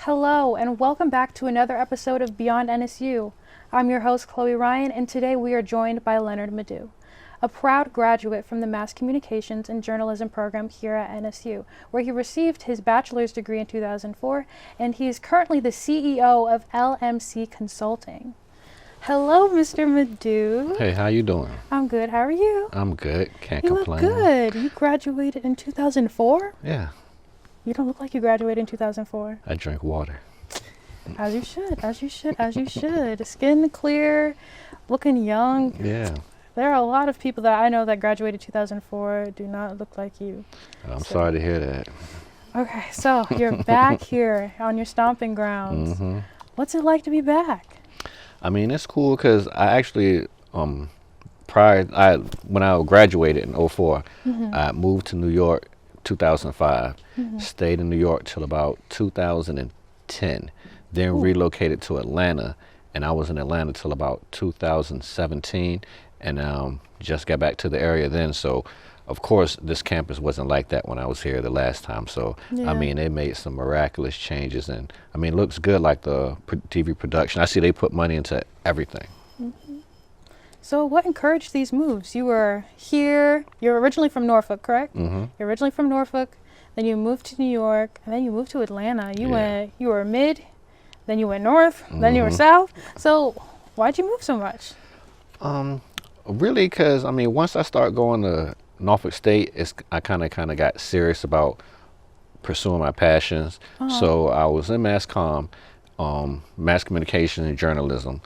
Hello, and welcome back to another episode of Beyond NSU. I'm your host, Chloe Ryan, and today we are joined by Leonard Madu, a proud graduate from the Mass Communications and Journalism program here at NSU, where he received his bachelor's degree in 2004, and he is currently the CEO of LMC Consulting. Hello, Mr. Madu. Hey, how you doing? I'm good. How are you? I'm good. Can't You complain. look good. You graduated in 2004? Yeah, You don't look like you graduated in 2004. I drink water. As you should, as you should, as you should. Skin clear, looking young. Yeah, There are a lot of people that I know that graduated 2004 do not look like you. I'm sorry to hear that. Okay, so you're back here on your stomping grounds. hmm What's it like to be back? I mean, it's cool because I actually, when I graduated in '04, I moved to New York 2005, stayed in New York till about 2010, then relocated to Atlanta, and I was in Atlanta till about 2017, and just got back to the area then. So, of course, this campus wasn't like that when I was here the last time. So, Yeah. I mean, they made some miraculous changes, and I mean, it looks good, like the TV production. I see they put money into everything. So what encouraged these moves? You were here, you're originally from Norfolk, correct? hmm You're originally from Norfolk, then you moved to New York, and then you moved to Atlanta. You were mid, then you went north, then you were south. So why'd you move so much? Really, because I mean, once I started going to Norfolk State, I kind of got serious about pursuing my passions. So I was in mass communication and journalism.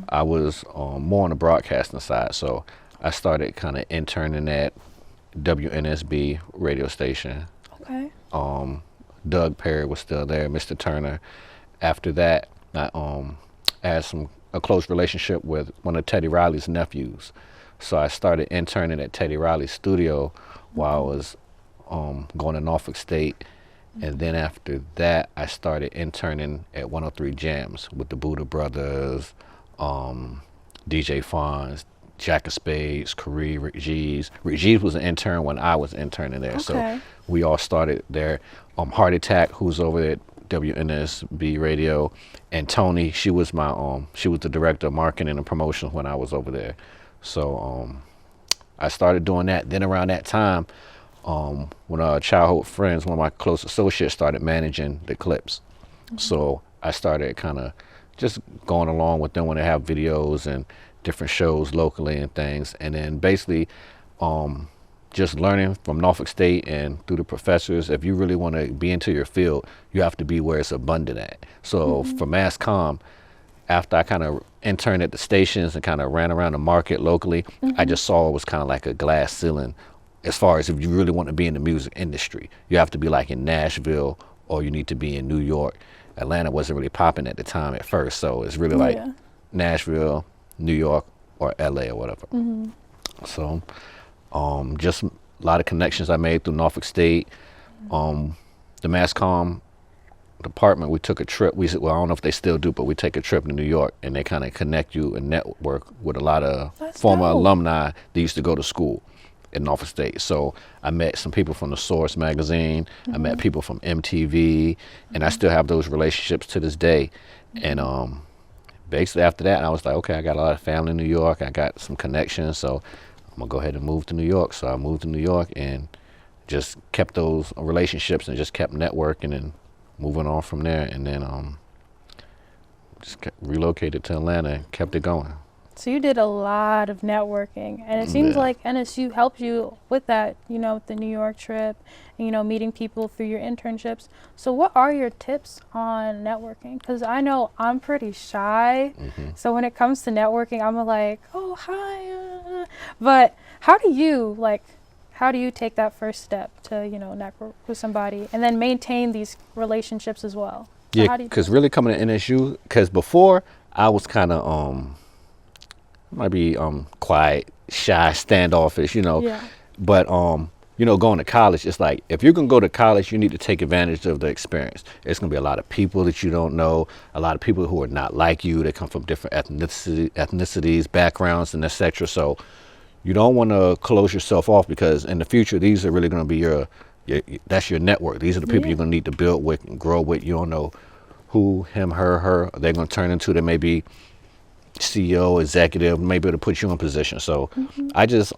I was more on the broadcasting side, so I started kind of interning at WNSB radio station. Okay. Doug Perry was still there, Mr. Turner. After that, I had a close relationship with one of Teddy Riley's nephews. So I started interning at Teddy Riley's studio while I was going to Norfolk State. And then after that, I started interning at 103 Jams with the Buddha Brothers, DJ Fonz, Jack of Spades, Corey, Rick G's. Rick G's was an intern when I was interning there. Okay. So we all started there. Heart Attack, who's over at WNSB Radio, and Tony, she was the director of marketing and promotions when I was over there. So I started doing that. Then around that time, when our childhood friends, one of my close associates, started managing the clips. So I started kind of just going along with them when they have videos and different shows locally and things. And then basically just learning from Norfolk State and through the professors, if you really want to be into your field, you have to be where it's abundant at. So for mass comm, after I kind of interned at the stations and kind of ran around the market locally, I just saw it was kind of like a glass ceiling. As far as if you really want to be in the music industry, you have to be like in Nashville or you need to be in New York. Atlanta wasn't really popping at the time at first, so it's really like Nashville, New York, or LA or whatever. So just a lot of connections I made through Norfolk State. The mass comm department, we took a trip. We said, well, I don't know if they still do, but we take a trip to New York, and they kind of connect you and network with a lot of former alumni that used to go to school in Norfolk State. So I met some people from the Source magazine. I met people from MTV, and I still have those relationships to this day. And basically after that, I was like, okay, I got a lot of family in New York. I got some connections, so I'm gonna go ahead and move to New York. So I moved to New York and just kept those relationships and just kept networking and moving on from there. And then just relocated to Atlanta and kept it going. So you did a lot of networking, and it seems like NSU helped you with that, with the New York trip, and, meeting people through your internships. So what are your tips on networking? Because I know I'm pretty shy, so when it comes to networking, I'm like, oh, hi. But how do you take that first step to, network with somebody and then maintain these relationships as well? So Yeah, because really coming to NSU, because before I was kind of, might be quiet, shy, standoffish, but going to college, it's like if you're gonna go to college, you need to take advantage of the experience. It's gonna be a lot of people that you don't know, a lot of people who are not like you. They come from different ethnicities, backgrounds, and etc. So you don't want to close yourself off, because in the future, these are really gonna be that's your network. These are the people you're gonna need to build with and grow with. You don't know who him, her they're going to turn into. They may be CEO, executive, maybe to put you in position. So I just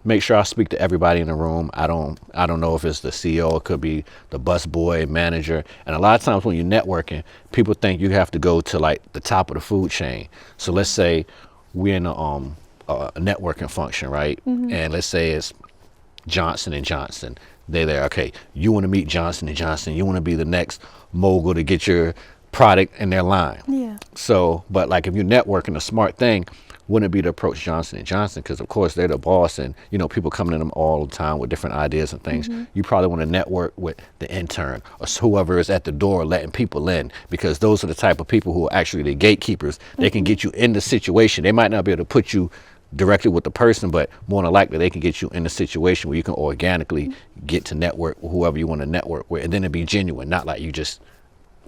make sure I speak to everybody in the room. I don't know if it's the CEO, it could be the bus boy, manager. And a lot of times when you're networking, people think you have to go to like the top of the food chain. So let's say we're in a networking function, right? And let's say it's Johnson and Johnson. They're there. Okay, you want to meet Johnson and Johnson. You want to be the next mogul to get your product in their line. Yeah. So, but like if you're networking, a smart thing wouldn't it be to approach Johnson and Johnson, because of course they're the boss, and you know people coming to them all the time with different ideas and things. You probably want to network with the intern or whoever is at the door letting people in, because those are the type of people who are actually the gatekeepers. They can get you in the situation. They might not be able to put you directly with the person, but more than likely they can get you in a situation where you can organically get to network with whoever you want to network with, and then it'd be genuine, not like you just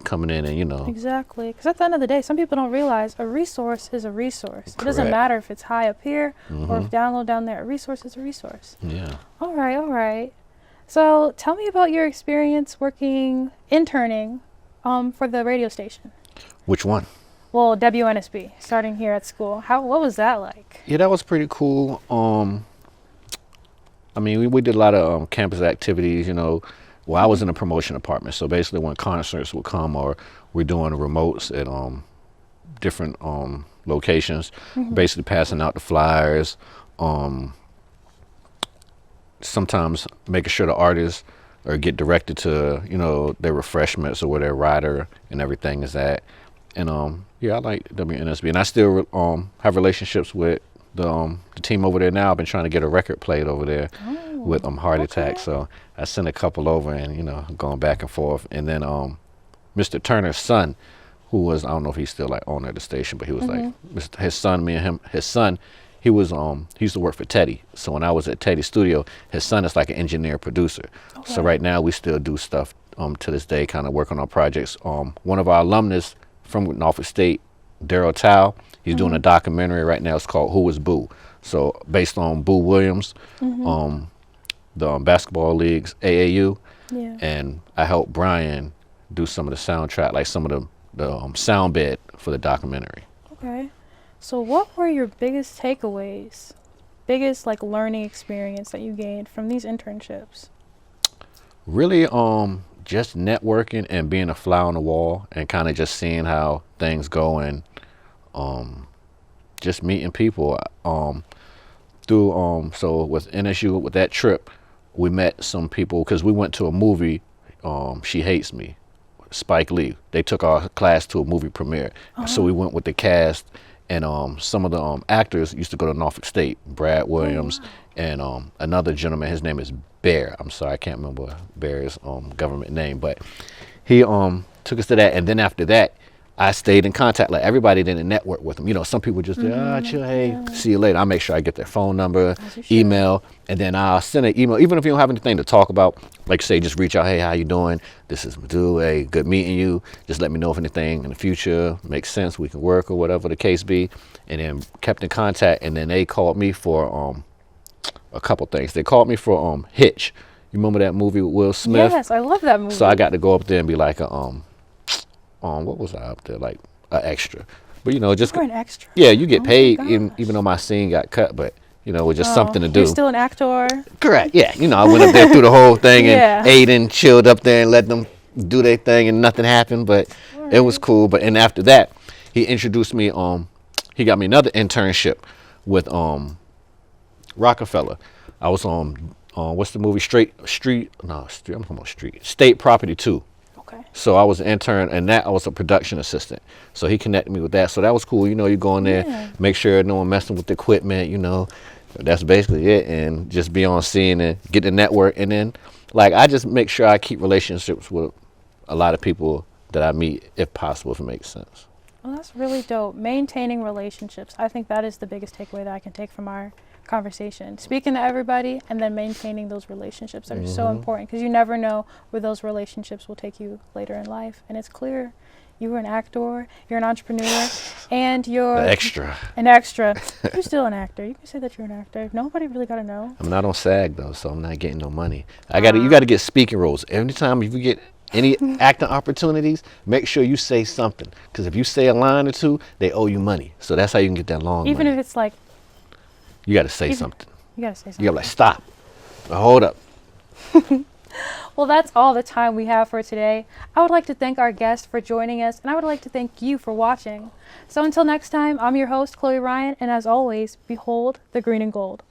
coming in and, you know. Exactly. Because at the end of the day, some people don't realize a resource is a resource. It doesn't Correct. matter if it's high up here or if down low down there. A resource is a resource. Yeah. All right, all right. So tell me about your experience interning for the radio station. Which one? Well, WNSB, starting here at school. What was that like? Yeah, that was pretty cool. I mean, we did a lot of campus activities, you know. Well, I was in the promotion department, so basically when concerts would come or we're doing remotes at different locations, basically passing out the flyers, sometimes making sure the artists or get directed to, you know, their refreshments or where their rider and everything is at. And yeah, I like WNSB, and I still have relationships with the team over there now. I've been trying to get a record played over there with Heart Attack, so I sent a couple over, and you know, going back and forth. And then Mr. Turner's son, who was, I don't know if he's still like owner of the station, but he was like his son, his son, he used to work for Teddy. So when I was at Teddy's studio, his son is like an engineer producer. So right now we still do stuff to this day, kind of working on projects. One of our alumnus from Norfolk State, Daryl Tao, he's doing a documentary right now. It's called Who is Boo? So based on Boo Williams, the basketball leagues, AAU, and I helped Brian do some of the soundtrack, like some of the sound bed for the documentary. Okay. So what were your biggest takeaways, biggest like learning experience that you gained from these internships? Really, just networking and being a fly on the wall and kind of just seeing how things go, and just meeting people through so with NSU, with that trip, we met some people because we went to a movie, She Hates Me, Spike Lee. They took our class to a movie premiere. So we went with the cast, and some of the actors used to go to Norfolk State, Brad Williams, and another gentleman, his name is Bear. I'm sorry, I can't remember Bear's government name, but he took us to that. And then after that, I stayed in contact. Like everybody didn't network with them. You know, some people just chill, hey, see you later. I make sure I get their phone number, email, and then I'll send an email. Even if you don't have anything to talk about, like say, just reach out, hey, how you doing? This is Madu, hey, good meeting you. Just let me know if anything in the future makes sense, we can work or whatever the case be. And then kept in contact, and then they called me for a couple things. They called me for Hitch. You remember that movie with Will Smith? Yes, I love that movie. So I got to go up there and be like what was I up there, like an extra, but you know, just you're an extra. Yeah, you get paid even though my scene got cut, but you know, it was just something to do. You're still an actor. Correct. Yeah, you know, I went up there through the whole thing and ate and chilled up there and let them do their thing, and nothing happened, but it was cool. But and after that, he introduced me. He got me another internship with Rockefeller. I was on what's the movie? I'm talking about State Property 2. So I was an intern, and that I was a production assistant. So he connected me with that. So that was cool. You know, you go in there, make sure no one messing with the equipment, you know. That's basically it. And just be on scene and get the network. And then, like, I just make sure I keep relationships with a lot of people that I meet, if possible, if it makes sense. Well, that's really dope. Maintaining relationships. I think that is the biggest takeaway that I can take from our conversation. Speaking to everybody and then maintaining those relationships that are so important, because you never know where those relationships will take you later in life. And it's clear you were an actor, you're an entrepreneur, and you're An extra. You're still an actor. You can say that you're an actor. Nobody really got to know. I'm not on SAG though, so I'm not getting no money. You got to get speaking roles. Anytime you get any acting opportunities, make sure you say something. Because if you say a line or two, they owe you money. So that's how you can get that long Even money. if it's like, You got to say even- something. you gotta say something. You got to like, stop. Hold up. Well, that's all the time we have for today. I would like to thank our guests for joining us, and I would like to thank you for watching. So until next time, I'm your host, Chloe Ryan, and as always, behold the green and gold.